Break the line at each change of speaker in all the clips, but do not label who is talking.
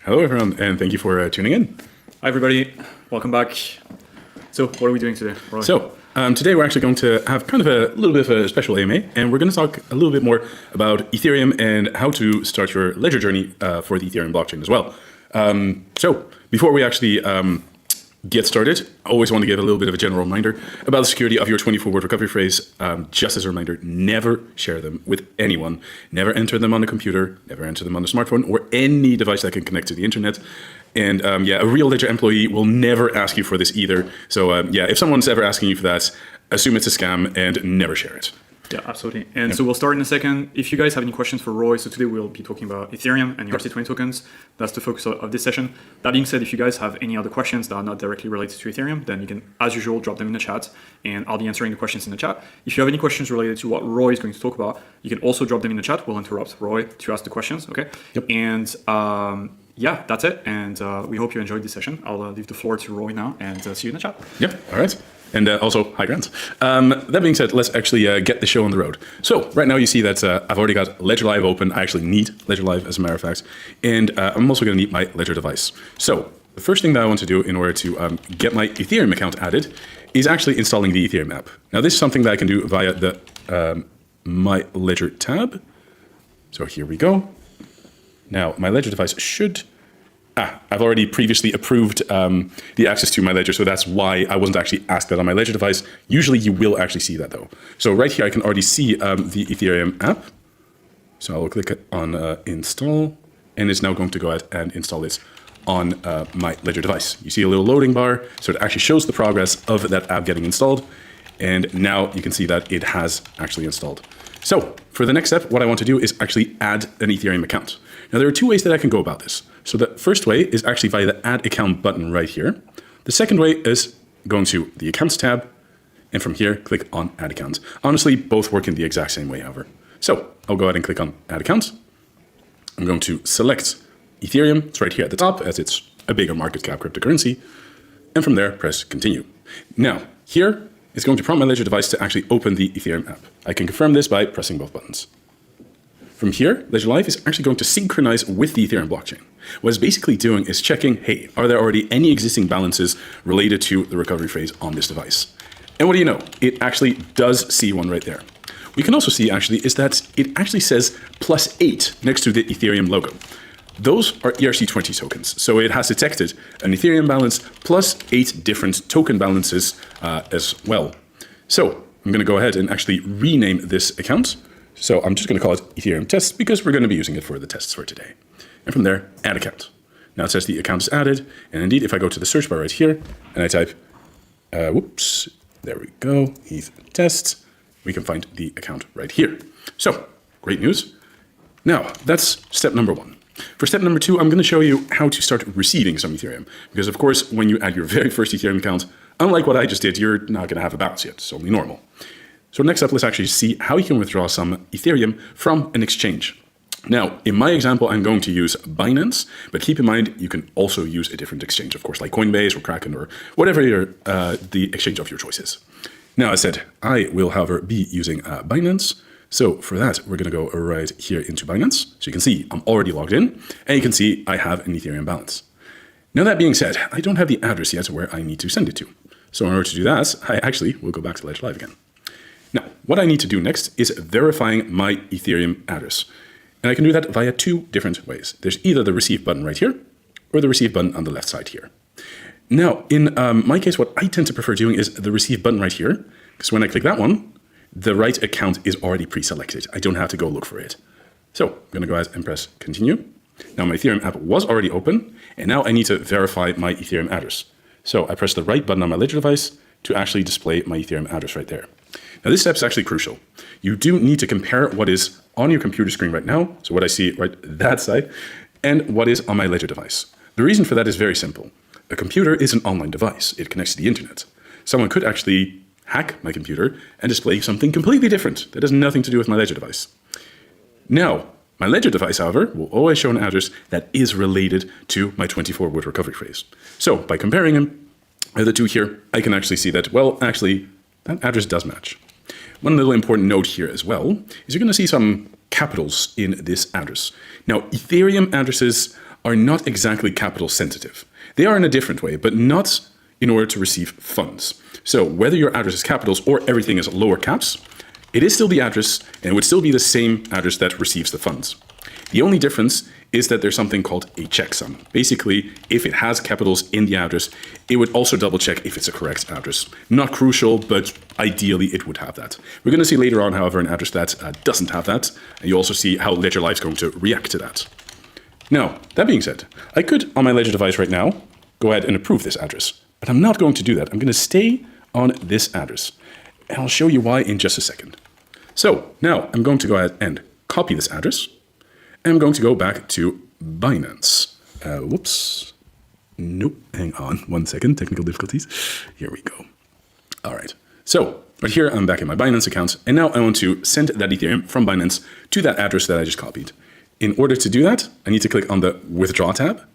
Hello, everyone, and thank you for tuning in.
Hi, everybody. Welcome back. So, what are we doing today, Roy?
Today we're actually going to have kind of a little bit of a special AMA, and we're going to talk a little bit more about Ethereum and how to start your ledger journey for the Ethereum blockchain as well. So, before we actually get started, I always want to give a little bit of a general reminder about the security of your 24-word recovery phrase. Just as a reminder, never share them with anyone. Never enter them on a computer, never enter them on a smartphone, or any device that can connect to the internet. And a real Ledger employee will never ask you for this either. So if someone's ever asking you for that, assume it's a scam and never share it.
Yeah, absolutely. And so we'll start in a second. If you guys have any questions for Roy, so today we'll be talking about Ethereum and ERC20 tokens. That's the focus of this session. That being said, if you guys have any other questions that are not directly related to Ethereum, then you can, as usual, drop them in the chat, and I'll be answering the questions in the chat. If you have any questions related to what Roy is going to talk about, you can also drop them in the chat. We'll interrupt Roy to ask the questions, okay?
Yep.
And that's it. And we hope you enjoyed this session. I'll leave the floor to Roy now, and see you in the chat.
Yep, all right. And also, hi, Grant. That being said, let's actually get the show on the road. So right now you see that I've already got Ledger Live open. I actually need Ledger Live, as a matter of fact. And I'm also going to need my Ledger device. So the first thing that I want to do in order to get my Ethereum account added is actually installing the Ethereum app. Now, this is something that I can do via the My Ledger tab. So here we go. Now, my Ledger device should... I've already previously approved the access to my Ledger, so that's why I wasn't actually asked that on my Ledger device. Usually you will actually see that though. So right here I can already see the Ethereum app. So I'll click on install, and it's now going to go ahead and install it on my Ledger device. You see a little loading bar, so it actually shows the progress of that app getting installed. And now you can see that it has actually installed. So for the next step, what I want to do is actually add an Ethereum account. Now there are two ways that I can go about this. So the first way is actually via the Add Account button right here. The second way is going to the Accounts tab, and from here, click on Add Account. Honestly, both work in the exact same way, however. So I'll go ahead and click on Add Account. I'm going to select Ethereum. It's right here at the top, as it's a bigger market cap cryptocurrency. And from there, press Continue. Now, here is going to prompt my Ledger device to actually open the Ethereum app. I can confirm this by pressing both buttons. From here, Ledger Live is actually going to synchronize with the Ethereum blockchain. What it's basically doing is checking, hey, are there already any existing balances related to the recovery phrase on this device? And what do you know? It actually does see one right there. We can also see actually is that it actually says +8 next to the Ethereum logo. Those are ERC20 tokens. So it has detected an Ethereum balance plus 8 different token balances as well. So I'm going to go ahead and actually rename this account. So I'm just going to call it Ethereum test because we're going to be using it for the tests for today. And from there, add account. Now it says the account is added. And indeed, if I go to the search bar right here and I type, there we go, ETH test, we can find the account right here. So great news. Now that's step number one. For step number two, I'm going to show you how to start receiving some Ethereum. Because of course, when you add your very first Ethereum account, unlike what I just did, you're not going to have a balance yet. It's only normal. So next up, let's actually see how you can withdraw some Ethereum from an exchange. Now, in my example, I'm going to use Binance, but keep in mind, you can also use a different exchange, of course, like Coinbase or Kraken or whatever the exchange of your choice is. Now, as I said, I will, however, be using Binance. So for that, we're going to go right here into Binance. So you can see I'm already logged in, and you can see I have an Ethereum balance. Now, that being said, I don't have the address yet where I need to send it to. So in order to do that, I actually will go back to Ledger Live again. Now, what I need to do next is verifying my Ethereum address. And I can do that via two different ways. There's either the receive button right here or the receive button on the left side here. Now, in my case, what I tend to prefer doing is the receive button right here, because when I click that one, the right account is already pre-selected. I don't have to go look for it. So I'm going to go ahead and press continue. Now my Ethereum app was already open, and now I need to verify my Ethereum address. So I press the right button on my Ledger device to actually display my Ethereum address right there. Now this step is actually crucial. You do need to compare what is on your computer screen right now, so what I see right that side, and what is on my Ledger device. The reason for that is very simple. A computer is an online device. It connects to the internet. Someone could actually hack my computer and display something completely different that has nothing to do with my Ledger device. Now, my Ledger device, however, will always show an address that is related to my 24-word recovery phrase. So by comparing the two here, I can actually see that, well, actually, that address does match. One little important note here as well is you're going to see some capitals in this address. Now, Ethereum addresses are not exactly capital sensitive. They are in a different way, but not in order to receive funds. So whether your address is capitals or everything is lower caps, it is still the address, and it would still be the same address that receives the funds. The only difference is that there's something called a checksum. Basically, if it has capitals in the address, it would also double check if it's a correct address. Not crucial, but ideally it would have that. We're going to see later on, however, an address that doesn't have that, and you also see how Ledger Live is going to react to that. Now, that being said, I could, on my Ledger device right now, go ahead and approve this address, but I'm not going to do that. I'm going to stay on this address, and I'll show you why in just a second. So now I'm going to go ahead and copy this address. I'm going to go back to Binance. Whoops. Nope. Hang on 1 second. Technical difficulties. Here we go. All right. So right here, I'm back in my Binance account. And now I want to send that Ethereum from Binance to that address that I just copied. In order to do that, I need to click on the Withdraw tab.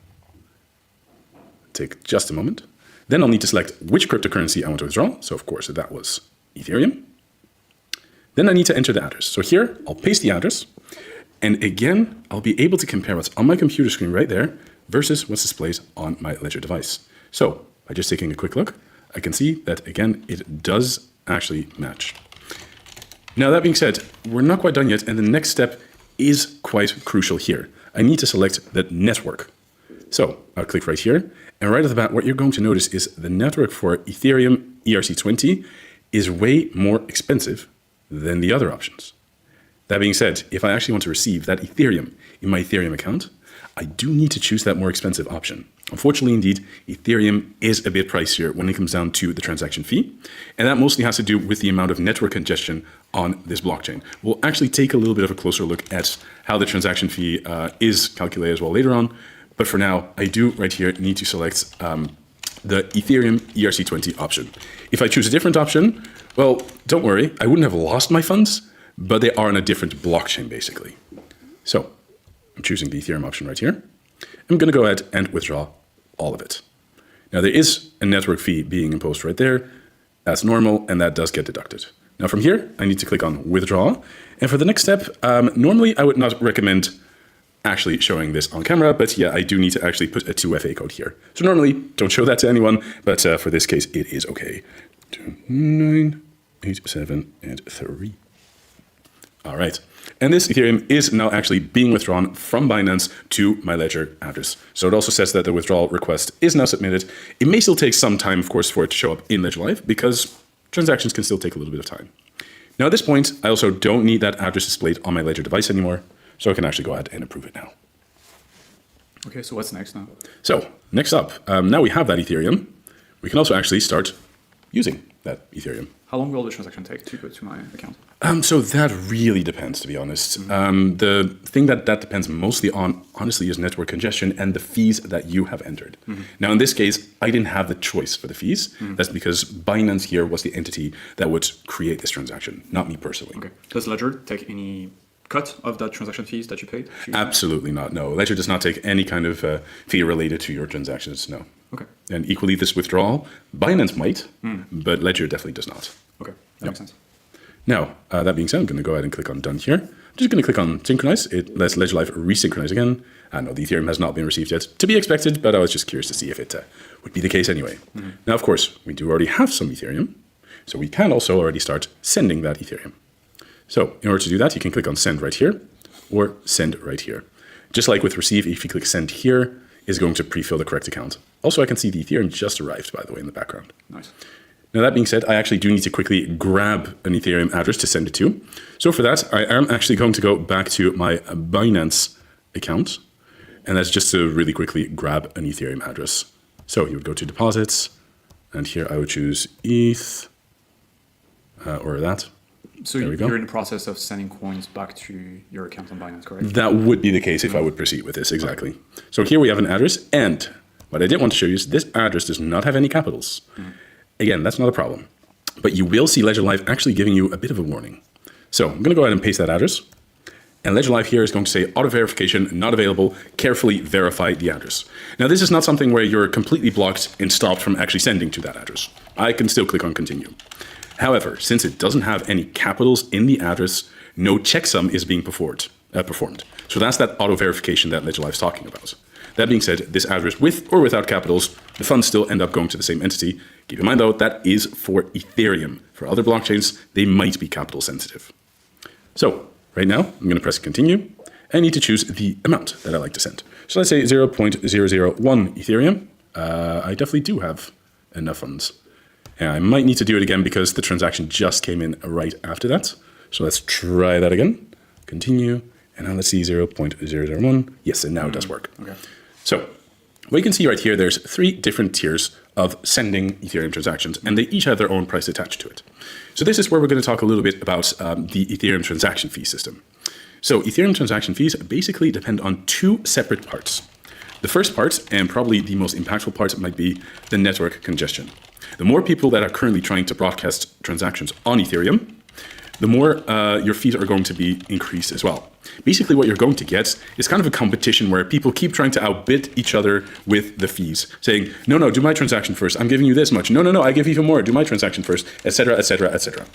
Take just a moment. Then I'll need to select which cryptocurrency I want to withdraw. So of course, that was Ethereum. Then I need to enter the address. So here, I'll paste the address. And again, I'll be able to compare what's on my computer screen right there versus what's displayed on my Ledger device. So by just taking a quick look, I can see that, again, it does actually match. Now, that being said, we're not quite done yet, and the next step is quite crucial here. I need to select the network. So I'll click right here, and right off the bat, what you're going to notice is the network for Ethereum ERC20 is way more expensive than the other options. That being said, if I actually want to receive that Ethereum in my Ethereum account, I do need to choose that more expensive option. Unfortunately, indeed, Ethereum is a bit pricier when it comes down to the transaction fee. And that mostly has to do with the amount of network congestion on this blockchain. We'll actually take a little bit of a closer look at how the transaction fee is calculated as well later on. But for now, I do right here need to select the Ethereum ERC20 option. If I choose a different option, well, don't worry, I wouldn't have lost my funds, but they are on a different blockchain, basically. So I'm choosing the Ethereum option right here. I'm going to go ahead and withdraw all of it. Now, there is a network fee being imposed right there. That's normal, and that does get deducted. Now, from here, I need to click on Withdraw. And for the next step, normally I would not recommend actually showing this on camera, but yeah, I do need to actually put a 2FA code here. So normally, don't show that to anyone, but for this case, it is okay. 2987 and 3. All right. And this Ethereum is now actually being withdrawn from Binance to my Ledger address. So it also says that the withdrawal request is now submitted. It may still take some time, of course, for it to show up in Ledger Live because transactions can still take a little bit of time. Now at this point, I also don't need that address displayed on my Ledger device anymore. So I can actually go ahead and approve it now.
Okay, so what's next now?
So next up, now we have that Ethereum. We can also actually start using that Ethereum.
How long will the transaction take to go to my account?
So that really depends, to be honest. The thing that depends mostly on, honestly, is network congestion and the fees that you have entered. Now, in this case, I didn't have the choice for the fees. That's because Binance here was the entity that would create this transaction, not me personally.
Okay. Does Ledger take any cut of that transaction fees that you paid?
Absolutely not, no. Ledger does not take any kind of fee related to your transactions, no.
Okay.
And equally, this withdrawal, Binance might, but Ledger definitely does not.
Okay, that makes sense.
Now, that being said, I'm going to go ahead and click on Done here. I'm just going to click on Synchronize. It lets Ledger Live resynchronize again. No, the Ethereum has not been received yet. To be expected, but I was just curious to see if it would be the case anyway. Now, of course, we do already have some Ethereum, so we can also already start sending that Ethereum. So in order to do that, you can click on Send right here or Send right here. Just like with Receive, if you click Send here, it's going to pre-fill the correct account. Also, I can see the Ethereum just arrived, by the way, in the background.
Nice.
Now, that being said, I actually do need to quickly grab an Ethereum address to send it to. So for that, I am actually going to go back to my Binance account. And that's just to really quickly grab an Ethereum address. So you would go to deposits. And here I would choose ETH or that.
So you're in the process of sending coins back to your account on Binance, correct?
That would be the case if I would proceed with this, exactly. So here we have an address. And what I did want to show you is this address does not have any capitals. Again, that's not a problem, but you will see Ledger Live actually giving you a bit of a warning. So I'm going to go ahead and paste that address, and Ledger Live here is going to say auto verification not available, carefully verify the address. Now, this is not something where you're completely blocked and stopped from actually sending to that address. I can still click on continue. However, since it doesn't have any capitals in the address, no checksum is being performed. So that's that auto verification that Ledger Live is talking about. That being said, this address with or without capitals, the funds still end up going to the same entity. Keep in mind though, that is for Ethereum. For other blockchains, they might be capital sensitive. So right now, I'm going to press continue. I need to choose the amount that I like to send. So let's say 0.001 Ethereum. I definitely do have enough funds. And I might need to do it again because the transaction just came in right after that. So let's try that again. Continue. And now let's see 0.001. Yes, and now it does work.
Okay.
So what you can see right here, there's 3 different tiers of sending Ethereum transactions, and they each have their own price attached to it. So this is where we're going to talk a little bit about the Ethereum transaction fee system. So Ethereum transaction fees basically depend on 2 separate parts. The first part, and probably the most impactful part, might be the network congestion. The more people that are currently trying to broadcast transactions on Ethereum, the more your fees are going to be increased as well. Basically, what you're going to get is kind of a competition where people keep trying to outbid each other with the fees, saying, no, do my transaction first. I'm giving you this much. No, I give even more. Do my transaction first, etc., etc., etc.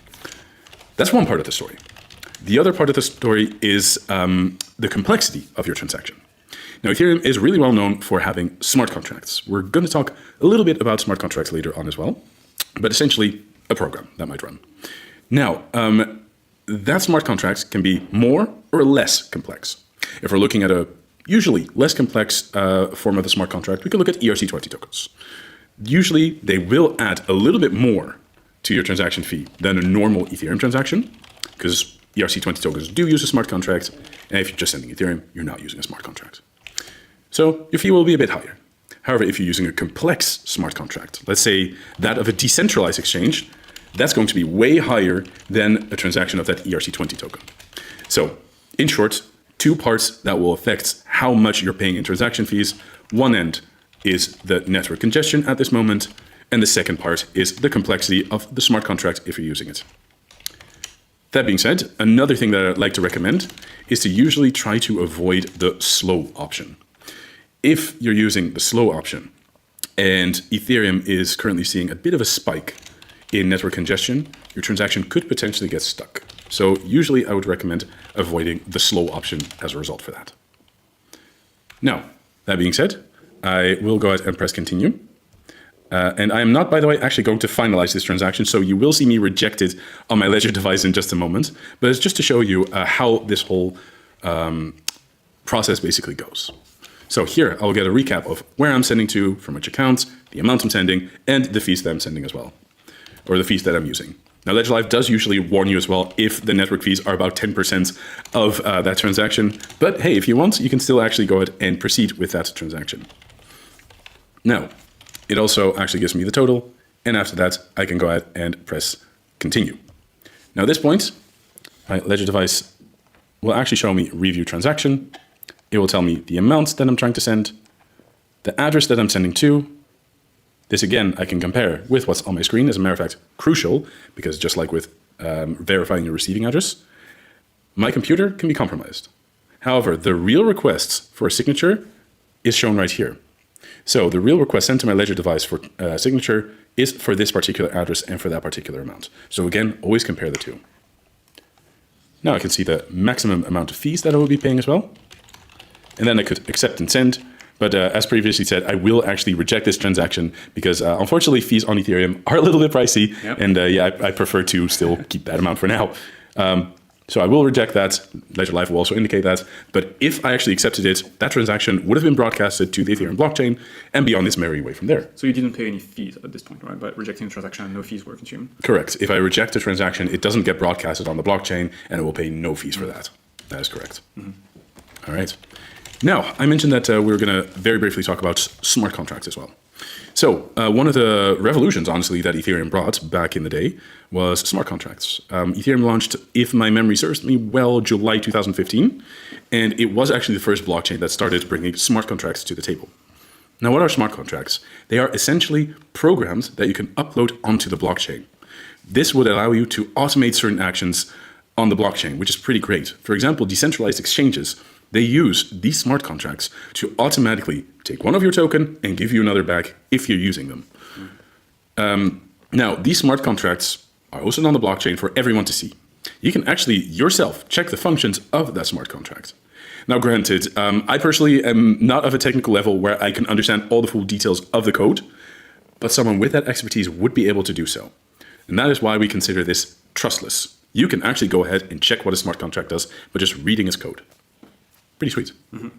That's one part of the story. The other part of the story is the complexity of your transaction. Now, Ethereum is really well known for having smart contracts. We're going to talk a little bit about smart contracts later on as well, but essentially a program that might run. Now, that smart contracts can be more or less complex. If we're looking at a usually less complex form of the smart contract, we can look at ERC20 tokens. Usually, they will add a little bit more to your transaction fee than a normal Ethereum transaction, because ERC20 tokens do use a smart contract, and if you're just sending Ethereum, you're not using a smart contract. So your fee will be a bit higher. However, if you're using a complex smart contract, let's say that of a decentralized exchange, that's going to be way higher than a transaction of that ERC20 token. So in short, 2 parts that will affect how much you're paying in transaction fees. One end is the network congestion at this moment, and the second part is the complexity of the smart contract if you're using it. That being said, another thing that I'd like to recommend is to usually try to avoid the slow option. If you're using the slow option and Ethereum is currently seeing a bit of a spike in network congestion, your transaction could potentially get stuck. So usually I would recommend avoiding the slow option as a result for that. Now, that being said, I will go ahead and press continue. And I am not, by the way, actually going to finalize this transaction, so you will see me reject it on my Ledger device in just a moment. But it's just to show you how this whole process basically goes. So here I'll get a recap of where I'm sending to, from which account, the amount I'm sending, and the fees that I'm sending as well, or the fees that I'm using. Now, Ledger Live does usually warn you as well if the network fees are about 10% of that transaction. But hey, if you want, you can still actually go ahead and proceed with that transaction. Now, it also actually gives me the total, and after that, I can go ahead and press continue. Now, at this point, my Ledger device will actually show me review transaction. It will tell me the amount that I'm trying to send, the address that I'm sending to. This, again, I can compare with what's on my screen. As a matter of fact, crucial, because just like with verifying your receiving address, my computer can be compromised. However, the real requests for a signature is shown right here. So the real request sent to my Ledger device for signature is for this particular address and for that particular amount. So again, always compare the two. Now I can see the maximum amount of fees that I will be paying as well. And then I could accept and send. But as previously said, I will actually reject this transaction because unfortunately fees on Ethereum are a little bit pricey. Yep. And I prefer to still keep that amount for now. So I will reject that. Ledger Live will also indicate that. But if I actually accepted it, that transaction would have been broadcasted to the Ethereum blockchain and be on its merry way from there.
So you didn't pay any fees at this point, right? By rejecting the transaction, no fees were consumed?
Correct. If I reject the transaction, it doesn't get broadcasted on the blockchain and it will pay no fees for that. That is correct. All right. Now, I mentioned that we were going to very briefly talk about smart contracts as well. So one of the revolutions, honestly, that Ethereum brought back in the day was smart contracts. Ethereum launched, if my memory serves me well, July 2015. And it was actually the first blockchain that started bringing smart contracts to the table. Now, what are smart contracts? They are essentially programs that you can upload onto the blockchain. This would allow you to automate certain actions on the blockchain, which is pretty great. For example, decentralized exchanges, they use these smart contracts to automatically take one of your token and give you another back if you're using them. Now, these smart contracts are hosted on the blockchain for everyone to see. You can actually yourself check the functions of that smart contract. Now, granted, I personally am not of a technical level where I can understand all the full details of the code, but someone with that expertise would be able to do so. And that is why we consider this trustless. You can actually go ahead and check what a smart contract does by just reading its code. Pretty sweet. Mm-hmm.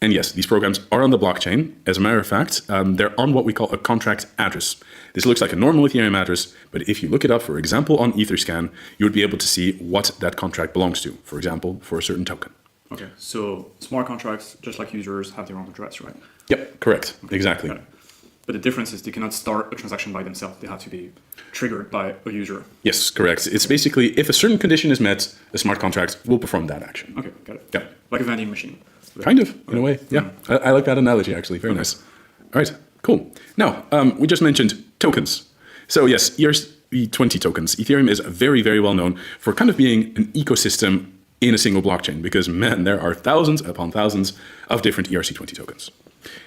And yes, these programs are on the blockchain. As a matter of fact, they're on what we call a contract address. This looks like a normal Ethereum address, but if you look it up, for example, on Etherscan, you would be able to see what that contract belongs to, for example, for a certain token.
Okay, so smart contracts, just like users, have their own address, right?
Yep, correct. Okay. Exactly.
But the difference is they cannot start a transaction by themselves. They have to be triggered by a user.
Yes, correct. It's basically, if a certain condition is met, a smart contract will perform that action.
Okay, got it.
Yeah.
Like a vending machine.
Kind of, in a way. Yeah, I like that analogy, actually. Very nice. All right, cool. Now, we just mentioned tokens. So yes, ERC20 tokens. Ethereum is very, very well known for kind of being an ecosystem in a single blockchain because, man, there are thousands upon thousands of different ERC20 tokens.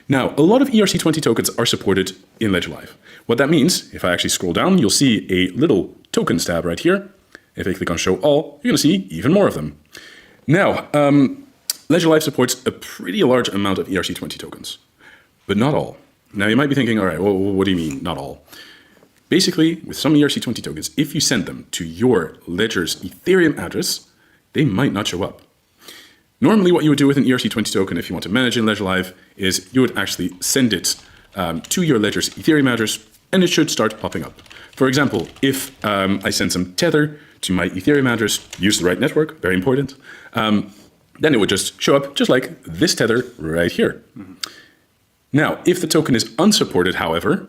Now, a lot of ERC20 tokens are supported in Ledger Live. What that means, if I actually scroll down, you'll see a little tokens tab right here. If I click on show all, you're going to see even more of them. Now, Ledger Live supports a pretty large amount of ERC20 tokens, but not all. Now, you might be thinking, all right, well, what do you mean, not all? Basically, with some ERC20 tokens, if you send them to your Ledger's Ethereum address, they might not show up. Normally, what you would do with an ERC20 token, if you want to manage in Ledger Live, is you would actually send it to your Ledger's Ethereum address, and it should start popping up. For example, if I send some tether to my Ethereum address, use the right network, very important, then it would just show up just like this tether right here. Mm-hmm. Now, if the token is unsupported, however,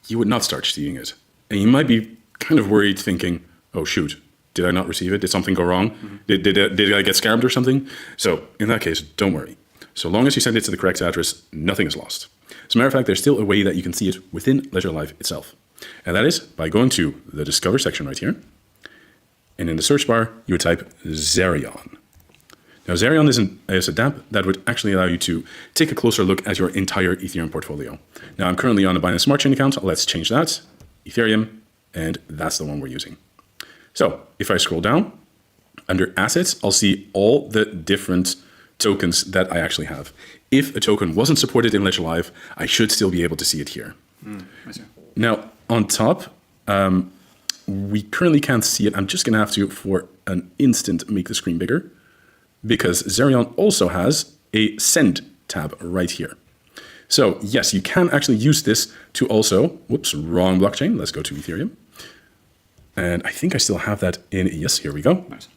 you would not start seeing it. And you might be kind of worried thinking, oh, shoot, did I not receive it? Did something go wrong? Mm-hmm. Did I get scammed or something? So in that case, don't worry. So long as you send it to the correct address, nothing is lost. As a matter of fact, there's still a way that you can see it within Ledger Live itself. And that is by going to the Discover section right here. And in the search bar, you would type Zerion. Now, Zerion is a dApp that would actually allow you to take a closer look at your entire Ethereum portfolio. Now, I'm currently on a Binance Smart Chain account. Let's change that. Ethereum, and that's the one we're using. So if I scroll down, under assets, I'll see all the different tokens that I actually have. If a token wasn't supported in Ledger Live, I should still be able to see it here.
I see.
Now, on top, we currently can't see it. I'm just going to have to, for an instant, make the screen bigger, because Zerion also has a send tab right here. So yes, you can actually use this to also, whoops, wrong blockchain. Let's go to Ethereum. And I think I still have that in, yes, here we go.
Nice.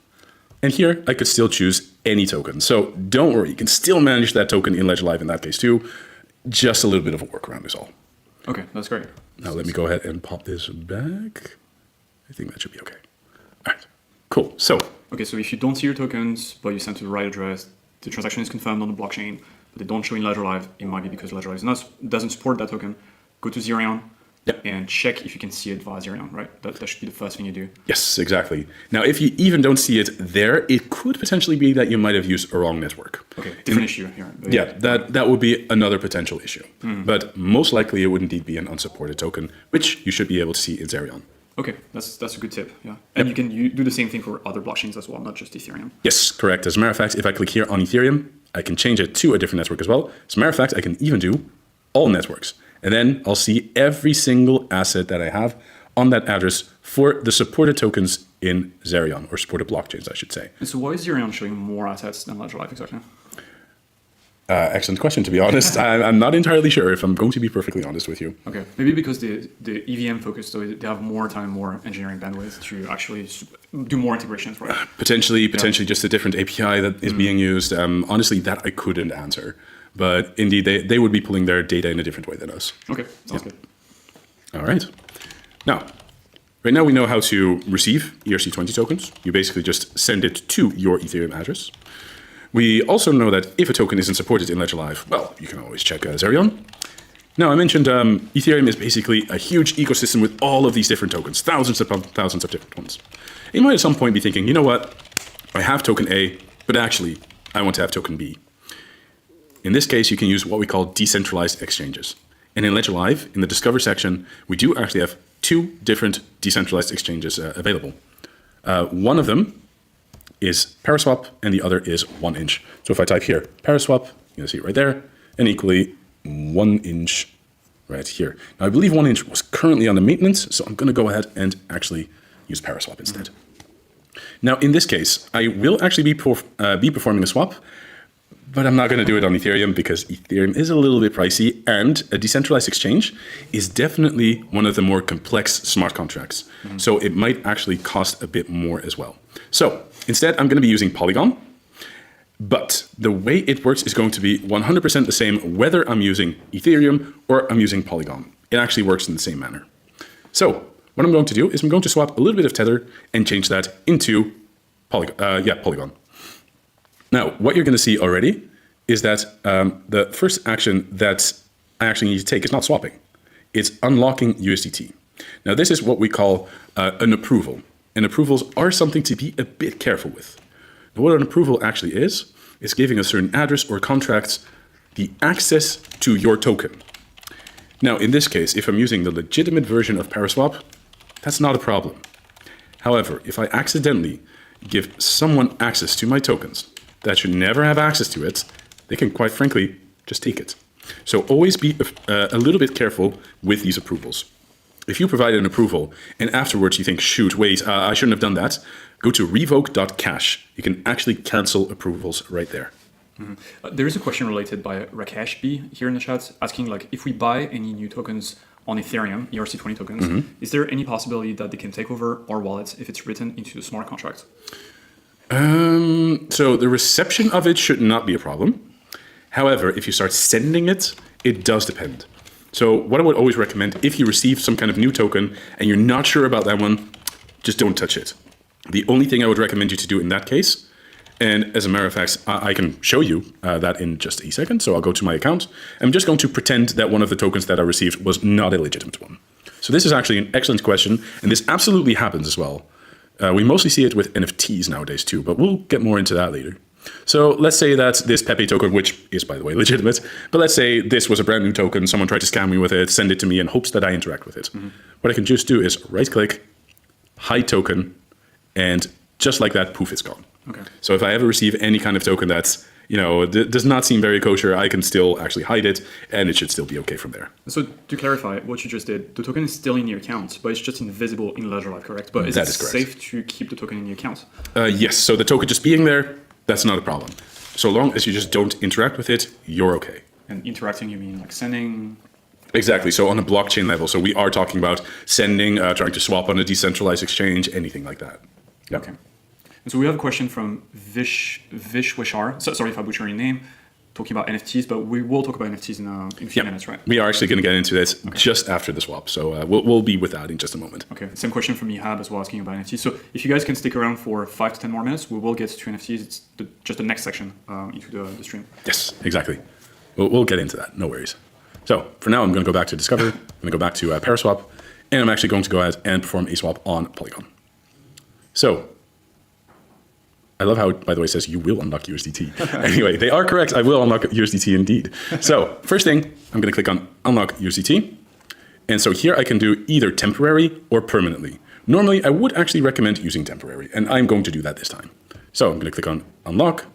And here I could still choose any token. So don't worry, you can still manage that token in Ledger Live in that case too. Just a little bit of a workaround is all.
Okay, that's great.
Now let me go ahead and pop this back. I think that should be okay. All right, cool. So
if you don't see your tokens, but you send to the right address, the transaction is confirmed on the blockchain, but they don't show in Ledger Live, it might be because Ledger Live doesn't support that token. Go to Zerion and check if you can see it via Zerion, right? That should be the first thing you do.
Yes, exactly. Now, if you even don't see it there, it could potentially be that you might have used a wrong network.
Okay, different issue here.
Yeah, that would be another potential issue. But most likely it would indeed be an unsupported token, which you should be able to see in Zerion.
Okay, that's a good tip, yeah. And you can do the same thing for other blockchains as well, not just Ethereum.
Yes, correct. As a matter of fact, if I click here on Ethereum, I can change it to a different network as well. As a matter of fact, I can even do all networks. And then I'll see every single asset that I have on that address for the supported tokens in Zerion, or supported blockchains, I should say.
And so why is Zerion showing more assets than Ledger Live exactly?
Excellent question, to be honest. I'm not entirely sure, if I'm going to be perfectly honest with you.
Okay, maybe because the EVM focus, so they have more time, more engineering bandwidth to actually do more integrations, right?
Potentially just a different API that is being used. Honestly, that I couldn't answer. But indeed, they would be pulling their data in a different way than us.
Okay, sounds good.
All right. Now, right now we know how to receive ERC20 tokens. You basically just send it to your Ethereum address. We also know that if a token isn't supported in Ledger Live, well, you can always check Zerion. Now, I mentioned Ethereum is basically a huge ecosystem with all of these different tokens, thousands upon thousands of different ones. You might at some point be thinking, you know what, I have token A, but actually I want to have token B. In this case, you can use what we call decentralized exchanges. And in Ledger Live, in the Discover section, we do actually have two different decentralized exchanges available. One of them is Paraswap and the other is 1 inch. So if I type here Paraswap, you'll see it right there, and equally 1 inch right here. Now I believe 1 inch was currently under maintenance, so I'm going to go ahead and actually use Paraswap instead. Now in this case, I will actually be performing a swap, but I'm not going to do it on Ethereum because Ethereum is a little bit pricey, and a decentralized exchange is definitely one of the more complex smart contracts. So it might actually cost a bit more as well. So instead, I'm going to be using Polygon, but the way it works is going to be 100% the same whether I'm using Ethereum or I'm using Polygon. It actually works in the same manner. So what I'm going to do is I'm going to swap a little bit of Tether and change that into Polygon. Now, what you're going to see already is that the first action that I actually need to take is not swapping. It's unlocking USDT. Now, this is what we call an approval. And approvals are something to be a bit careful with. Now, what an approval actually is giving a certain address or contracts the access to your token. Now, in this case, if I'm using the legitimate version of Paraswap, that's not a problem. However, if I accidentally give someone access to my tokens that should never have access to it, they can quite frankly just take it. So always be a little bit careful with these approvals. If you provide an approval and afterwards you think, shoot, wait, I shouldn't have done that, go to revoke.cash. You can actually cancel approvals right there.
There is a question related by Rakesh B here in the chat asking, like, if we buy any new tokens on Ethereum, ERC20 tokens, is there any possibility that they can take over our wallets if it's written into the smart contract?
So the reception of it should not be a problem. However, if you start sending it, it does depend. So what I would always recommend, if you receive some kind of new token and you're not sure about that one, just don't touch it. The only thing I would recommend you to do in that case, and as a matter of fact, I can show you that in just a second. So I'll go to my account. I'm just going to pretend that one of the tokens that I received was not a legitimate one. So this is actually an excellent question, and this absolutely happens as well. We mostly see it with NFTs nowadays too, but we'll get more into that later. So let's say that this Pepe token, which is, by the way, legitimate, but let's say this was a brand new token, someone tried to scam me with it, send it to me in hopes that I interact with it. What I can just do is right-click, hide token, and just like that, poof, it's gone.
Okay.
So if I ever receive any kind of token that's, does not seem very kosher, I can still actually hide it, and it should still be okay from there.
So to clarify what you just did, the token is still in your account, but it's just invisible in Ledger Live, correct? But is it safe to keep the token in the account?
Yes, so the token just being there, that's not a problem. So long as you just don't interact with it, you're okay.
And interacting, you mean like sending?
Exactly, so on a blockchain level. So we are talking about sending, trying to swap on a decentralized exchange, anything like that. Yeah.
Okay. And so we have a question from Vishwashar. Sorry if I butcher your name, talking about NFTs, but we will talk about NFTs in a few minutes, right?
We are actually going to get into this just after the swap. So we'll be with that in just a moment.
Okay. Same question from Ihab as well, asking about NFTs. So if you guys can stick around for 5 to 10 more minutes, we will get to NFTs. It's just the next section into the stream.
Yes, exactly. We'll get into that. No worries. So for now, I'm going to go back to Discover. I'm going to go back to Paraswap, and I'm actually going to go ahead and perform a swap on Polygon. So I love how it, by the way, says you will unlock USDT. Anyway, they are correct. I will unlock USDT indeed. So first thing, I'm going to click on Unlock USDT. And so here I can do either temporary or permanently. Normally, I would actually recommend using temporary, and I'm going to do that this time. So I'm going to click on Unlock.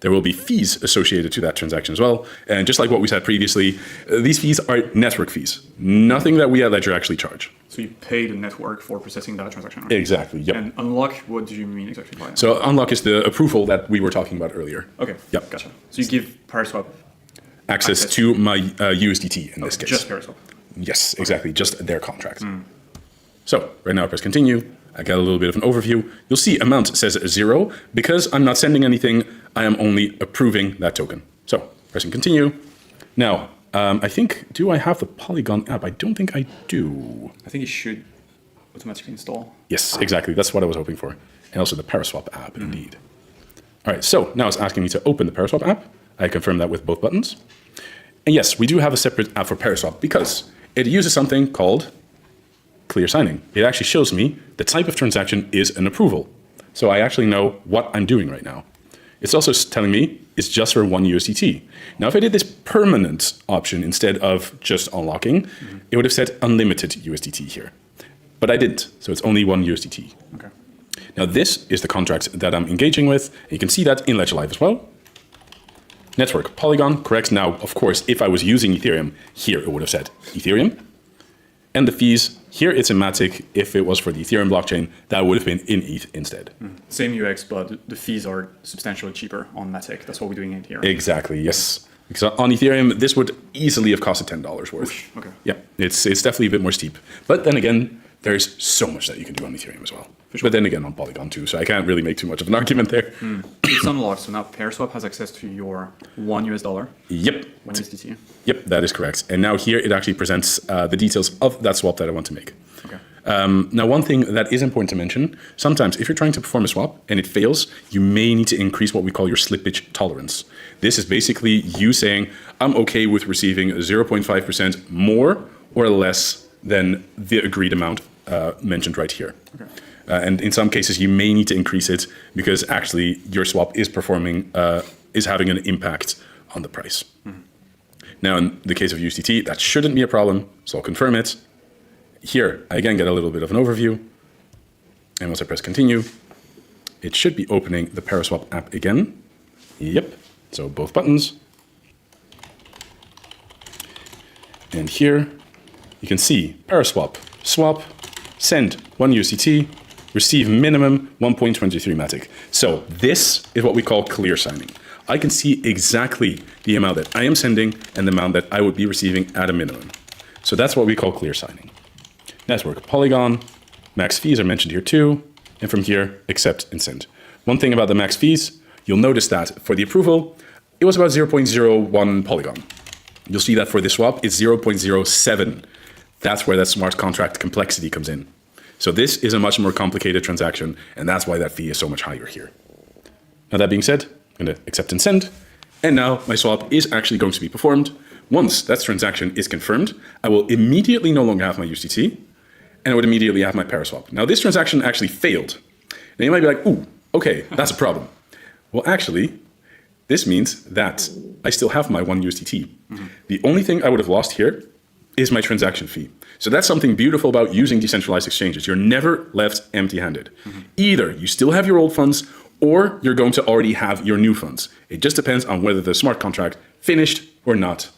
There will be fees associated to that transaction as well. And just like what we said previously, these fees are network fees, nothing that we at Ledger actually charge.
So you pay the network for processing that transaction, right?
Exactly, yep.
And unlock, what do you mean exactly by that?
So unlock is the approval that we were talking about earlier.
Okay,
yep.
Gotcha. So you give Paraswap
access to my USDT in this case.
Just Paraswap.
Yes, exactly, just their contract. So right now I press continue. I get a little bit of an overview. You'll see amount says 0. Because I'm not sending anything, I am only approving that token. So pressing continue. Now, I think, do I have the Polygon app? I don't think I do.
I think it should automatically install.
Yes, exactly. That's what I was hoping for. And also the Paraswap app, indeed. All right, so now it's asking me to open the Paraswap app. I confirm that with both buttons. And yes, we do have a separate app for Paraswap because it uses something called clear signing. It actually shows me the type of transaction is an approval. So I actually know what I'm doing right now. It's also telling me it's just for 1 USDT. Now, if I did this permanent option instead of just unlocking, it would have said unlimited USDT here. But I didn't, so it's only 1 USDT.
Okay.
Now this is the contract that I'm engaging with. You can see that in Ledger Live as well. Network Polygon, correct. Now, of course, if I was using Ethereum, here it would have said Ethereum. And the fees, here it's in Matic. If it was for the Ethereum blockchain, that would have been in ETH instead.
Same UX, but the fees are substantially cheaper on Matic. That's what we're doing in Ethereum.
Exactly, yes. Because on Ethereum, this would easily have costed $10 worth.
Okay.
Yeah, it's definitely a bit more steep. But then again, there's so much that you can do on Ethereum as well. Sure. But then again, on Polygon too, so I can't really make too much of an argument there.
It's unlocked, so now PairSwap has access to your $1.
Yep.
1 USDT.
Yep, that is correct. And now here it actually presents the details of that swap that I want to make.
Okay.
Now, one thing that is important to mention, sometimes if you're trying to perform a swap and it fails, you may need to increase what we call your slippage tolerance. This is basically you saying, I'm okay with receiving 0.5% more or less than the agreed amount mentioned right here. Okay. And in some cases, you may need to increase it because actually your swap is performing, is having an impact on the price. Now, in the case of USDT, that shouldn't be a problem, so I'll confirm it. Here, I again get a little bit of an overview. And once I press continue, it should be opening the ParaSwap app again. Yep, so both buttons. And here, you can see ParaSwap, swap, send 1 USDT, receive minimum 1.23 Matic. So this is what we call clear signing. I can see exactly the amount that I am sending and the amount that I would be receiving at a minimum. So that's what we call clear signing. Network Polygon, max fees are mentioned here too. And from here, accept and send. One thing about the max fees, you'll notice that for the approval, it was about 0.01 Polygon. You'll see that for the swap, it's 0.07. That's where that smart contract complexity comes in. So this is a much more complicated transaction, and that's why that fee is so much higher here. Now that being said, I'm going to accept and send. And now my swap is actually going to be performed. Once that transaction is confirmed, I will immediately no longer have my USDT, and I would immediately have my ParaSwap. Now this transaction actually failed. Now you might be like, ooh, okay, that's a problem. Well, actually, this means that I still have my 1 USDT. The only thing I would have lost here is my transaction fee. So that's something beautiful about using decentralized exchanges. You're never left empty-handed. Either you still have your old funds, or you're going to already have your new funds. It just depends on whether the smart contract finished or not.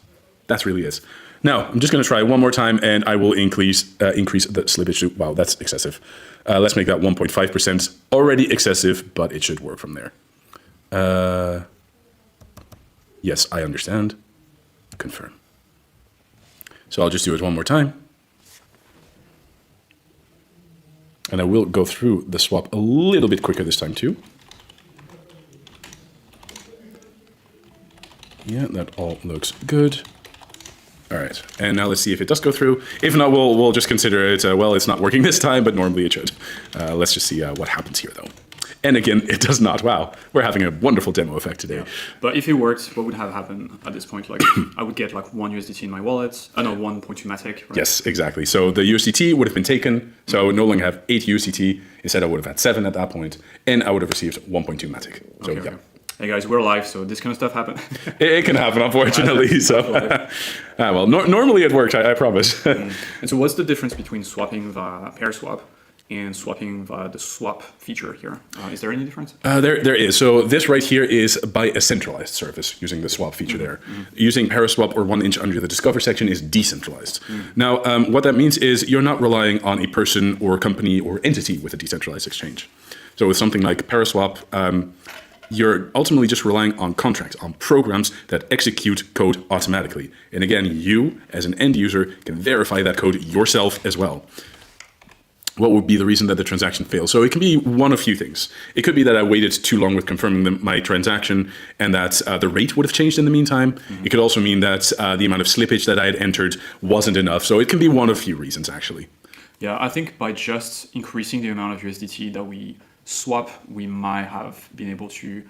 That really is. Now, I'm just going to try one more time, and I will increase the slippage to, wow, that's excessive. Let's make that 1.5%. Already excessive, but it should work from there. Yes, I understand. Confirm. So I'll just do it one more time. And I will go through the swap a little bit quicker this time too. Yeah, that all looks good. All right, and now let's see if it does go through. If not, we'll just consider it, well, it's not working this time, but normally it should. Let's just see what happens here though. And again, it does not. Wow, we're having a wonderful demo effect today.
Yeah. But if it worked, what would have happened at this point? Like, I would get like 1 USDT in my wallet. No, 1.2 Matic. Right?
Yes, exactly. So the USDT would have been taken. So I would no longer have 8 USDT. Instead, I would have had 7 at that point, and I would have received 1.2 Matic. So
okay,
yeah.
Okay. Hey guys, we're live, so this kind of stuff happens.
It can happen, unfortunately. So, well, normally it works. I promise.
And so, what's the difference between swapping the PairSwap and swapping the swap feature here? Is there any difference?
There is. So this right here is by a centralized service using the swap feature there. Using ParaSwap or 1 inch under the Discover section is decentralized. Now, what that means is you're not relying on a person or company or entity with a decentralized exchange. So with something like ParaSwap, you're ultimately just relying on contracts, on programs that execute code automatically. And again, you as an end user can verify that code yourself as well. What would be the reason that the transaction fails? So it can be one of few things. It could be that I waited too long with confirming my transaction and that the rate would have changed in the meantime. It could also mean that the amount of slippage that I had entered wasn't enough. So it can be one of few reasons, actually.
Yeah, I think by just increasing the amount of USDT that we swap, we might have been able to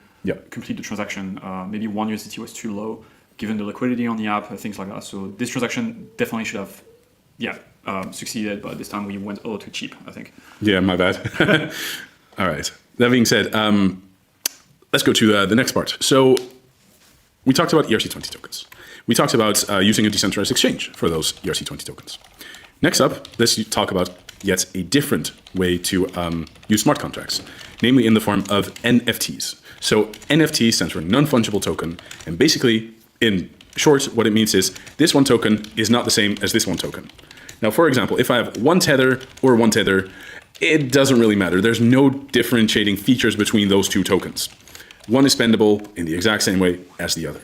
complete the transaction. Maybe 1 USDT was too low, given the liquidity on the app, things like that. So this transaction definitely should have succeeded, but this time we went a little too cheap, I think. Yeah,
my bad. All right. That being said, let's go to the next part. So we talked about ERC20 tokens. We talked about using a decentralized exchange for those ERC20 tokens. Next up, let's talk about yet a different way to use smart contracts, namely in the form of NFTs. So NFT stands for non-fungible token, and basically, in short, what it means is this one token is not the same as this one token. Now, for example, if I have one tether or one tether, it doesn't really matter. There's no differentiating features between those two tokens. One is spendable in the exact same way as the other.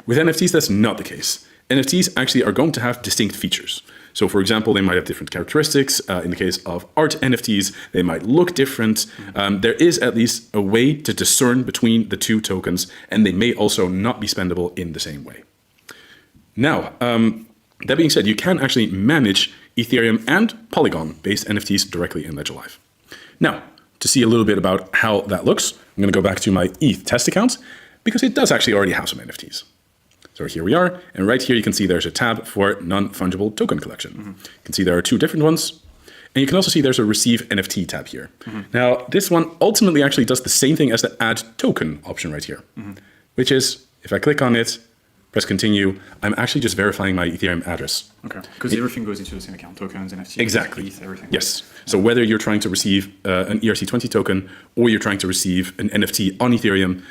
With NFTs, that's not the case. NFTs actually are going to have distinct features. So for example, they might have different characteristics. In the case of art NFTs, they might look different. There is at least a way to discern between the two tokens, and they may also not be spendable in the same way. Now, that being said, you can actually manage Ethereum and Polygon-based NFTs directly in Ledger Live. Now, to see a little bit about how that looks, I'm going to go back to my ETH test account, because it does actually already have some NFTs. So here we are, and right here you can see there's a tab for non-fungible token collection. You can see there are two different ones, and you can also see there's a receive NFT tab here. Now, this one ultimately actually does the same thing as the add token option right here, which is, if I click on it, press continue, I'm actually just verifying my Ethereum address.
Okay, because everything goes into the same account, tokens, NFTs,
exactly.
ETH, everything.
Yes, so whether you're trying to receive an ERC20 token or you're trying to receive an NFT on Ethereum,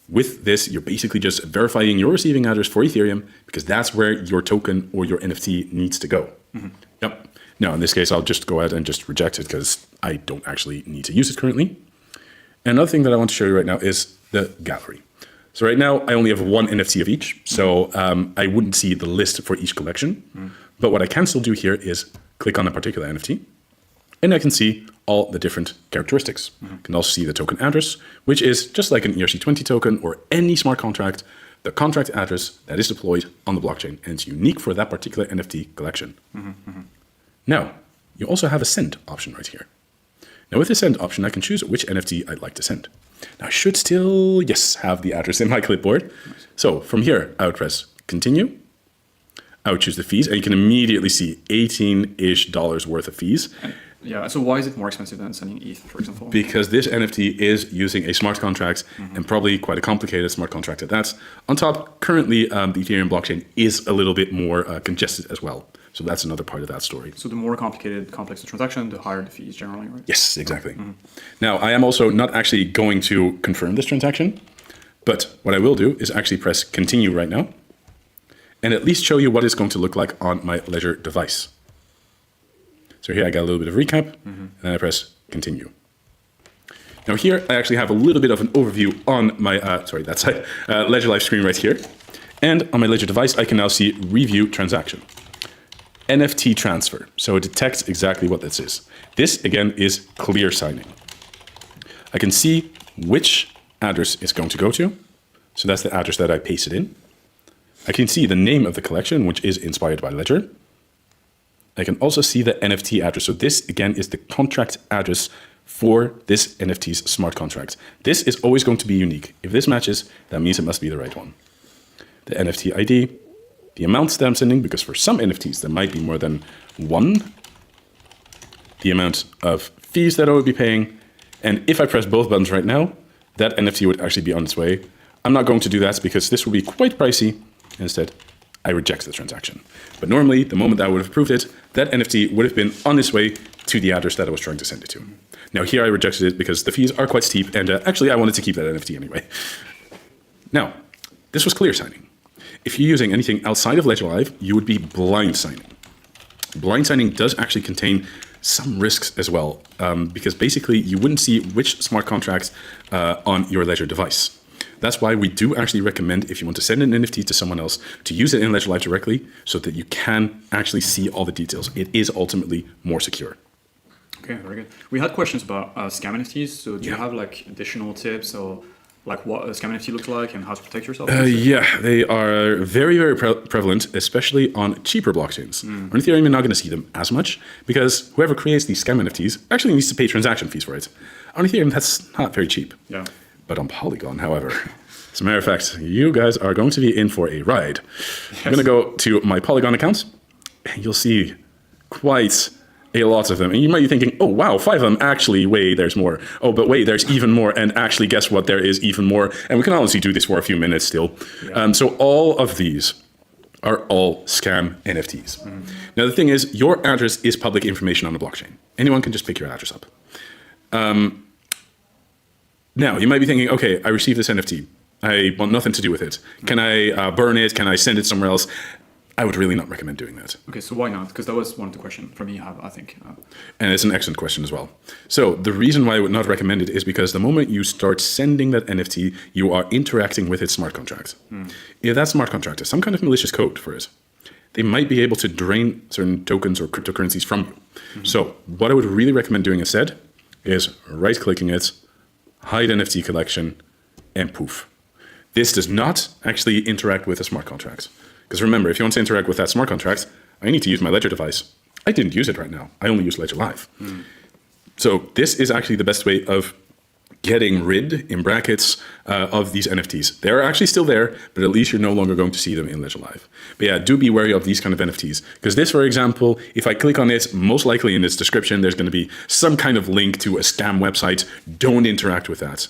with this, you're basically just verifying your receiving address for Ethereum, because that's where your token or your NFT needs to go. Yep. Now, in this case, I'll just go ahead and just reject it because I don't actually need to use it currently. And another thing that I want to show you right now is the gallery. So right now, I only have one NFT of each, so I wouldn't see the list for each collection. But what I can still do here is click on a particular NFT, and I can see all the different characteristics. You can also see the token address, which is just like an ERC20 token or any smart contract, the contract address that is deployed on the blockchain, and it's unique for that particular NFT collection. Now, you also have a send option right here. Now, with the send option, I can choose which NFT I'd like to send. Now, I should still, yes, have the address in my clipboard. So from here, I would press continue. I would choose the fees, and you can immediately see $18-ish worth of fees.
Yeah, so why is it more expensive than sending ETH, for example?
Because this NFT is using a smart contract, and probably quite a complicated smart contract at that. On top, currently, the Ethereum blockchain is a little bit more congested as well. So that's another part of that story.
So the more complicated, complex the transaction, the higher the fees generally, right?
Yes, exactly. Now, I am also not actually going to confirm this transaction, but what I will do is actually press continue right now, and at least show you what it's going to look like on my Ledger device. So here I got a little bit of recap, and then I press continue. Now here I actually have a little bit of an overview on my, that's Ledger Live screen right here. And on my Ledger device, I can now see review transaction. NFT transfer, so it detects exactly what this is. This, again, is clear signing. I can see which address it's going to go to. So that's the address that I pasted in. I can see the name of the collection, which is inspired by Ledger. I can also see the NFT address. So this, again, is the contract address for this NFT's smart contract. This is always going to be unique. If this matches, that means it must be the right one. The NFT ID, the amounts that I'm sending, because for some NFTs, there might be more than one, the amount of fees that I would be paying. And if I press both buttons right now, that NFT would actually be on its way. I'm not going to do that because this would be quite pricey. Instead, I reject the transaction. But normally, the moment that I would have approved it, that NFT would have been on its way to the address that I was trying to send it to. Now here I rejected it because the fees are quite steep, and actually I wanted to keep that NFT anyway. Now, this was clear signing. If you're using anything outside of Ledger Live, you would be blind signing. Blind signing does actually contain some risks as well, because basically you wouldn't see which smart contracts on your Ledger device. That's why we do actually recommend, if you want to send an NFT to someone else, to use it in Ledger Live directly so that you can actually see all the details. It is ultimately more secure.
Okay, very good. We had questions about scam NFTs. So do you have like additional tips or like what a scam NFT looks like and how to protect yourself?
Yeah, they are very, very prevalent, especially on cheaper blockchains. On Ethereum, you're not going to see them as much because whoever creates these scam NFTs actually needs to pay transaction fees for it. On Ethereum, that's not very cheap.
Yeah.
But on Polygon, however, as a matter of fact, you guys are going to be in for a ride. Yes. I'm going to go to my Polygon account, and you'll see quite a lot of them. And you might be thinking, oh, wow, 5 of them. Actually, wait, there's more. Oh, but wait, there's even more. And actually, guess what? There is even more. And we can honestly do this for a few minutes still. Yeah. So all of these are all scam NFTs. Now, the thing is, your address is public information on the blockchain. Anyone can just pick your address up. Now, you might be thinking, okay, I received this NFT. I want nothing to do with it. Can I burn it? Can I send it somewhere else? I would really not recommend doing that.
Okay, so why not? Because that was one of the questions from me, I think.
And it's an excellent question as well. So the reason why I would not recommend it is because the moment you start sending that NFT, you are interacting with its smart contract. If that smart contract has some kind of malicious code for it, they might be able to drain certain tokens or cryptocurrencies from you. So what I would really recommend doing instead is right-clicking it, hide NFT collection, and poof. This does not actually interact with a smart contract. Because remember, if you want to interact with that smart contract, I need to use my Ledger device. I didn't use it right now. I only use Ledger Live. So this is actually the best way of getting rid, in brackets, of these NFTs. They're actually still there, but at least you're no longer going to see them in Ledger Live. But yeah, do be wary of these kind of NFTs. Because this, for example, if I click on it, most likely in its description, there's going to be some kind of link to a scam website. Don't interact with that.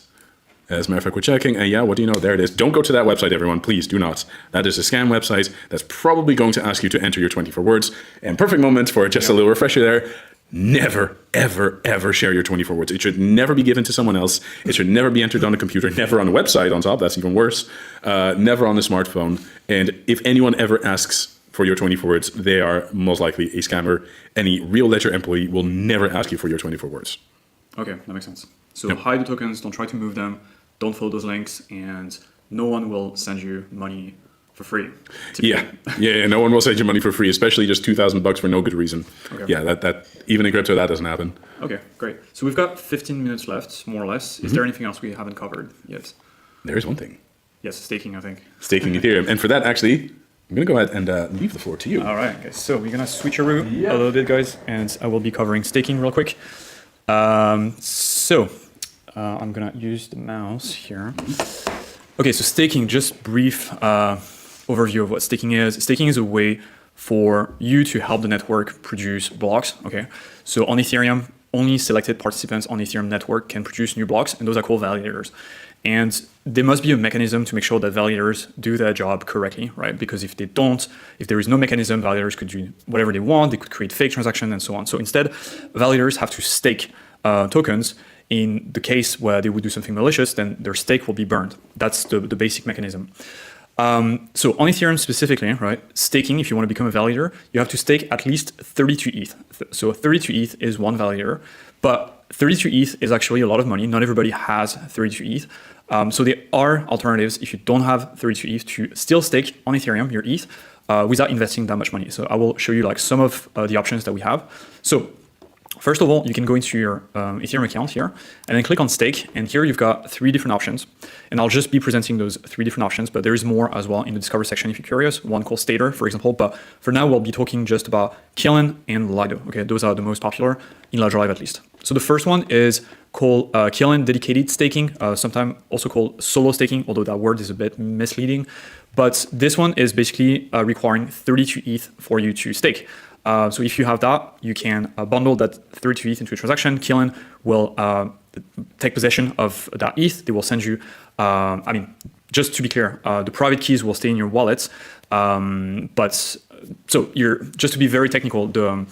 As a matter of fact, we're checking, and yeah, what do you know? There it is. Don't go to that website, everyone. Please do not. That is a scam website that's probably going to ask you to enter your 24 words. And perfect moment for just a little refresher there. Never, ever, ever share your 24 words. It should never be given to someone else. It should never be entered on a computer, never on a website on top. That's even worse. Never on a smartphone. And if anyone ever asks for your 24 words, they are most likely a scammer. Any real Ledger employee will never ask you for your 24 words.
Okay, that makes sense. So hide the tokens, don't try to move them, don't follow those links, and no one will send you money for free.
Yeah, no one will send you money for free, especially just $2,000 for no good reason. Okay. Yeah, that even in crypto, that doesn't happen.
Okay, great. So we've got 15 minutes left, more or less. Is there anything else we haven't covered yet?
There is one thing.
Yes, staking, I think.
Staking Ethereum. And for that, actually, I'm going to go ahead and leave the floor to you.
All right, okay. So we're going to switch a little bit, guys, and I will be covering staking real quick. I'm going to use the mouse here. Okay, so staking, just brief overview of what staking is. Staking is a way for you to help the network produce blocks, okay? So on Ethereum, only selected participants on Ethereum network can produce new blocks, and those are called validators. And there must be a mechanism to make sure that validators do their job correctly, right? Because if they don't, if there is no mechanism, validators could do whatever they want, they could create fake transactions and so on. So instead, validators have to stake tokens. In the case where they would do something malicious, then their stake will be burned. That's the basic mechanism. So on Ethereum specifically, right, staking, if you want to become a validator, you have to stake at least 32 ETH. So 32 ETH is one validator, but 32 ETH is actually a lot of money. Not everybody has 32 ETH. So there are alternatives if you don't have 32 ETH to still stake on Ethereum, your ETH, without investing that much money. So I will show you like some of the options that we have. So first of all, you can go into your Ethereum account here and then click on stake. And here you've got 3 different options. And I'll just be presenting those 3 different options, but there is more as well in the Discover section if you're curious. One called Stater, for example. But for now, we'll be talking just about Killen and Lido. Okay, those are the most popular in Ledger Live at least. So the first one is called Killen Dedicated Staking, sometimes also called Solo Staking, although that word is a bit misleading. But this one is basically requiring 32 ETH for you to stake. So if you have that, you can bundle that 32 ETH into a transaction. Killen will take possession of that ETH. They will send you, just to be clear, the private keys will stay in your wallet. Just to be very technical, the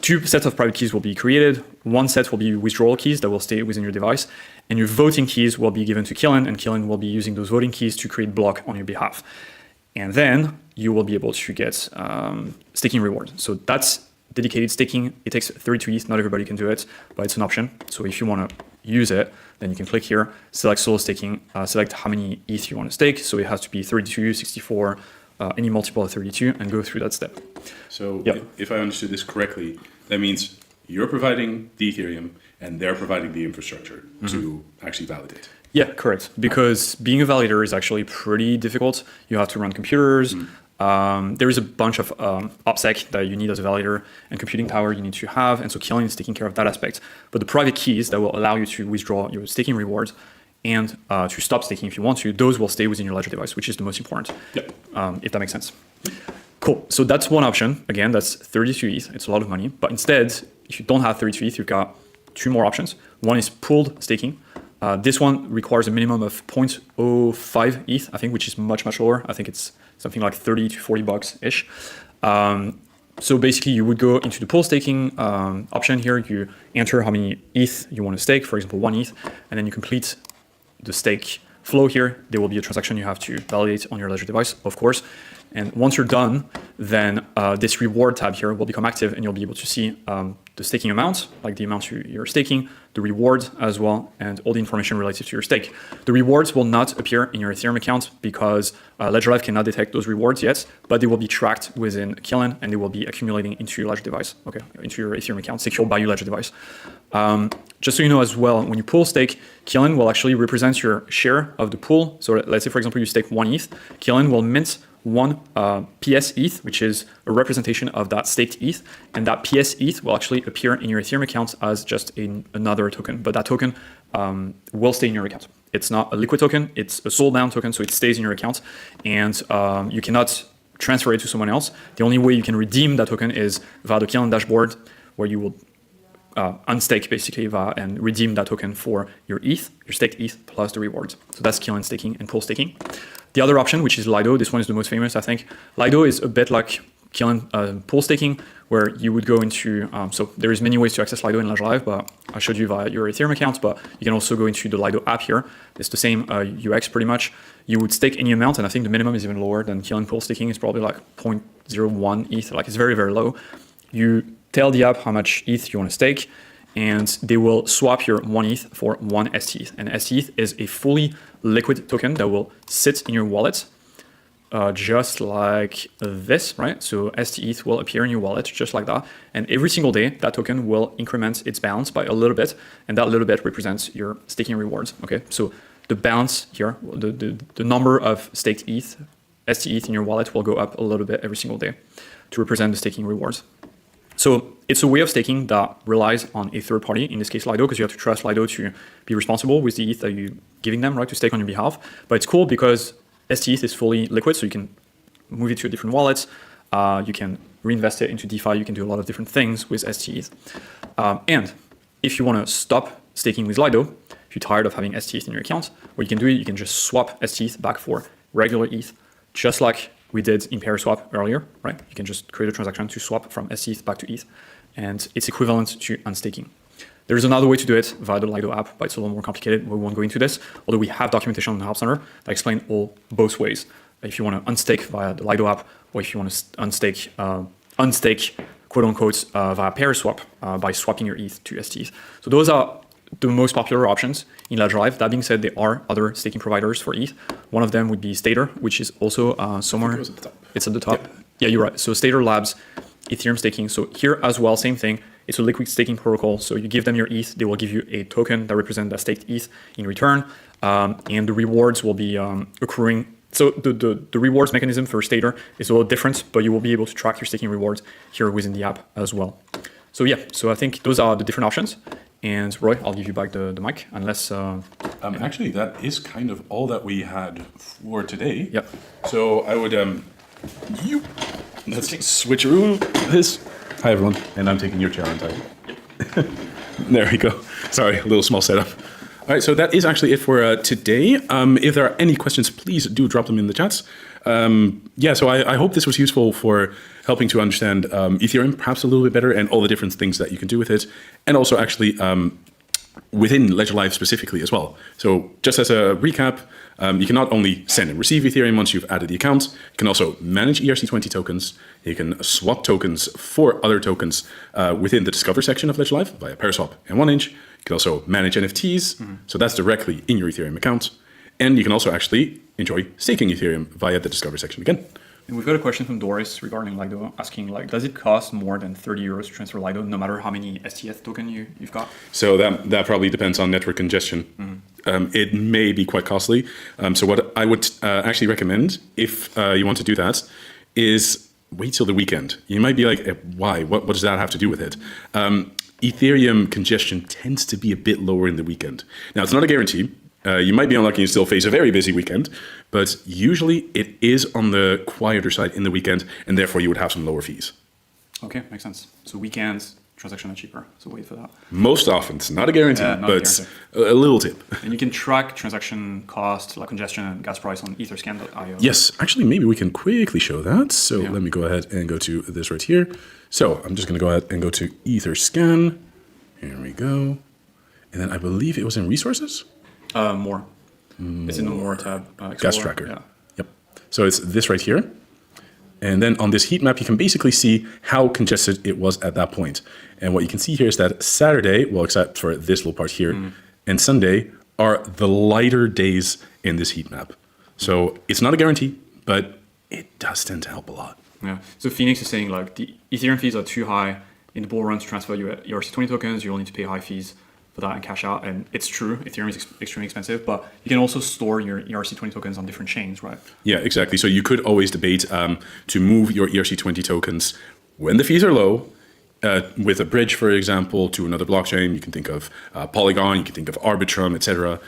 2 sets of private keys will be created. 1 set will be withdrawal keys that will stay within your device. And your voting keys will be given to Killen, and Killen will be using those voting keys to create block on your behalf. And then you will be able to get staking reward. So that's dedicated staking. It takes 32 ETH. Not everybody can do it, but it's an option. So if you want to use it, then you can click here, select solo staking, select how many ETH you want to stake. So it has to be 32, 64, any multiple of 32, and go through that step.
So if I understood this correctly, that means you're providing the Ethereum and they're providing the infrastructure to actually validate.
Yeah, correct. Because being a validator is actually pretty difficult. You have to run computers. There is a bunch of OPSEC that you need as a validator and computing power you need to have. And so Killen is taking care of that aspect. But the private keys that will allow you to withdraw your staking rewards and to stop staking if you want to, those will stay within your Ledger device, which is the most important, if that makes sense. Cool. So that's one option. Again, that's 32 ETH. It's a lot of money. But instead, if you don't have 32 ETH, you've got 2 more options. One is pooled staking. This one requires a minimum of 0.05 ETH, I think, which is much, much lower. I think it's something like 30 to 40 bucks-ish. So basically, you would go into the pool staking option here. You enter how many ETH you want to stake, for example, 1 ETH, and then you complete the stake flow here. There will be a transaction you have to validate on your ledger device, of course. And once you're done, then this reward tab here will become active, and you'll be able to see the staking amount, like the amount you're staking, the reward as well, and all the information related to your stake. The rewards will not appear in your Ethereum account because Ledger Live cannot detect those rewards yet, but they will be tracked within Kiln, and they will be accumulating into your Ledger device, okay, into your Ethereum account, secured by your Ledger device. Just so you know as well, when you pool stake, Kiln will actually represent your share of the pool. So let's say, for example, you stake 1 ETH, Kiln will mint 1 PS ETH, which is a representation of that staked ETH, and that PS ETH will actually appear in your Ethereum account as just another token, but that token will stay in your account. It's not a liquid token, it's a sold down token, so it stays in your account, and you cannot transfer it to someone else. The only way you can redeem that token is via the Kiln dashboard, where you will unstake basically and redeem that token for your ETH, your staked ETH plus the rewards. So that's Kiln staking and pool staking. The other option, which is Lido, this one is the most famous, I think. Lido is a bit like Kiln pool staking, where you would go into, so there is many ways to access Lido in Ledger Live, but I showed you via your Ethereum account, but you can also go into the Lido app here. It's the same UX pretty much. You would stake any amount, and I think the minimum is even lower than Kiln pool staking. It's probably like 0.01 ETH, like it's very, very low. You tell the app how much ETH you want to stake, and they will swap your 1 ETH for 1 STETH. And STETH is a fully liquid token that will sit in your wallet, just like this, right? So STETH will appear in your wallet just like that. And every single day, that token will increment its balance by a little bit, and that little bit represents your staking rewards, okay? So the balance here, the number of staked ETH, STETH in your wallet will go up a little bit every single day to represent the staking rewards. So it's a way of staking that relies on a third party, in this case Lido, because you have to trust Lido to be responsible with the ETH that you're giving them, right, to stake on your behalf. But it's cool because STETH is fully liquid, so you can move it to different wallets, you can reinvest it into DeFi, you can do a lot of different things with STETH. And if you want to stop staking with Lido, if you're tired of having STETH in your account, what you can do is you can just swap STETH back for regular ETH, just like we did in pair swap earlier, right? You can just create a transaction to swap from STETH back to ETH, and it's equivalent to unstaking. There is another way to do it via the Lido app, but it's a little more complicated. We won't go into this, although we have documentation on the Help Center that explain both ways. If you want to unstake via the Lido app, or if you want to unstake, quote unquote, via pair swap by swapping your ETH to STETH. So those are the most popular options in Ledger Live. That being said, there are other staking providers for ETH. One of them would be Stater, which is also somewhere. It's at the top. Yeah, you're right. So Stater Labs, Ethereum staking. So here as well, same thing. It's a liquid staking protocol. So you give them your ETH, they will give you a token that represents that staked ETH in return, and the rewards will be accruing. So the rewards mechanism for Stater is a little different, but you will be able to track your staking rewards here within the app as well. So yeah, so I think those are the different options. And Roy, I'll give you back the mic, unless...
Actually, that is kind of all that we had for today.
Yep.
So I would... let's switcheroo this. Hi, everyone. And I'm taking your chair on time. There we go. Sorry, a little small setup. All right, so that is actually it for today. If there are any questions, please do drop them in the chats. So I hope this was useful for helping to understand Ethereum perhaps a little bit better and all the different things that you can do with it. And also actually within Ledger Live specifically as well. So just as a recap, you can not only send and receive Ethereum once you've added the account, you can also manage ERC20 tokens, you can swap tokens for other tokens within the Discover section of Ledger Live via Paraswap and 1inch. You can also manage NFTs, so that's directly in your Ethereum account. And you can also actually enjoy staking Ethereum via the Discover section again.
And we've got a question from Doris regarding Lido, asking, does it cost more than 30 euros to transfer Lido, no matter how many STETH token you've got?
So that probably depends on network congestion. It may be quite costly. So what I would actually recommend, if you want to do that, is wait till the weekend. You might be like, why? What does that have to do with it? Ethereum congestion tends to be a bit lower in the weekend. Now, it's not a guarantee. You might be unlucky and still face a very busy weekend, but usually it is on the quieter side in the weekend, and therefore you would have some lower fees.
Okay, makes sense. So weekends, transactions are cheaper. So wait for that.
Most often, it's not a guarantee, but a little tip.
And you can track transaction cost, like congestion and gas price on etherscan.io.
Yes, actually, maybe we can quickly show that. So let me go ahead and go to this right here. So I'm just going to go ahead and go to Etherscan. Here we go. And then I believe it was in resources?
More. It's in the more tab.
Gas tracker. Yeah. Yep. So it's this right here. And then on this heat map, you can basically see how congested it was at that point. And what you can see here is that Saturday, well, except for this little part here, and Sunday are the lighter days in this heat map. So it's not a guarantee, but it does tend to help a lot.
Yeah. So Phoenix is saying like the Ethereum fees are too high in the bull run to transfer your ERC20 tokens. You'll need to pay high fees for that and cash out. And it's true, Ethereum is extremely expensive, but you can also store your ERC20 tokens on different chains, right?
Yeah, exactly. So you could always debate to move your ERC20 tokens when the fees are low, with a bridge, for example, to another blockchain. You can think of Polygon, you can think of Arbitrum, etc.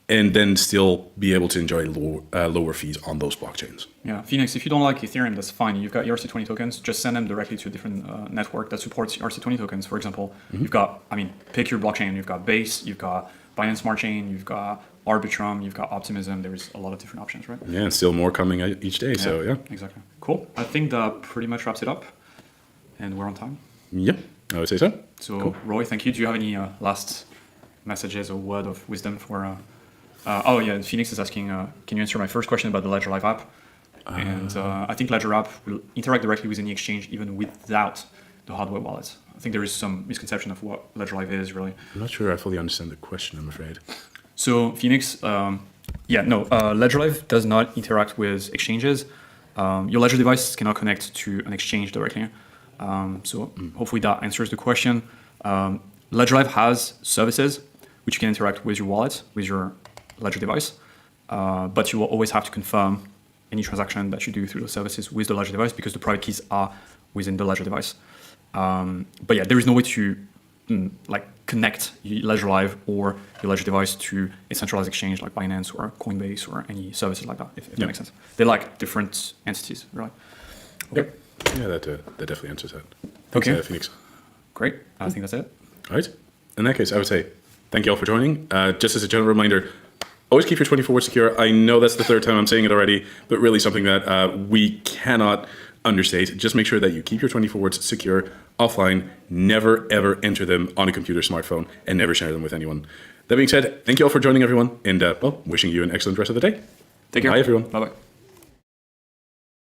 And then still be able to enjoy lower fees on those blockchains.
Yeah, Phoenix, if you don't like Ethereum, that's fine. You've got ERC20 tokens, just send them directly to a different network that supports ERC20 tokens. For example, you've got, pick your blockchain. You've got Base, you've got Binance Smart Chain, you've got Arbitrum, you've got Optimism. There's a lot of different options, right?
Yeah, and still more coming each day, so yeah.
Exactly. Cool. I think that pretty much wraps it up. And we're on time.
Yep, I would say so.
So,
cool.
Roy, thank you. Do you have any last messages or word of wisdom for... and Phoenix is asking, can you answer my first question about the Ledger Live app? And I think Ledger app will interact directly with any exchange even without the hardware wallet. I think there is some misconception of what Ledger Live is, really.
I'm not sure I fully understand the question, I'm afraid.
So Phoenix, Ledger Live does not interact with exchanges. Your Ledger device cannot connect to an exchange directly. Hopefully that answers the question. Ledger Live has services which you can interact with your wallet, with your Ledger device, but you will always have to confirm any transaction that you do through those services with the Ledger device because the private keys are within the Ledger device. There is no way to connect your Ledger Live or your Ledger device to a centralized exchange like Binance or Coinbase or any services like that, if that makes sense. They're like different entities, right? Okay.
Yeah, that definitely answers that. Thanks, Phoenix.
Great. I think that's it.
All right. In that case, I would say thank you all for joining. Just as a general reminder, always keep your 24 words secure. I know that's the third time I'm saying it already, but really something that we cannot understate. Just make sure that you keep your 24 words secure offline. Never, ever enter them on a computer, smartphone, and never share them with anyone. That being said, thank you all for joining, everyone, and wishing you an excellent rest of the day.
Take care.
Bye, everyone.
Bye-bye.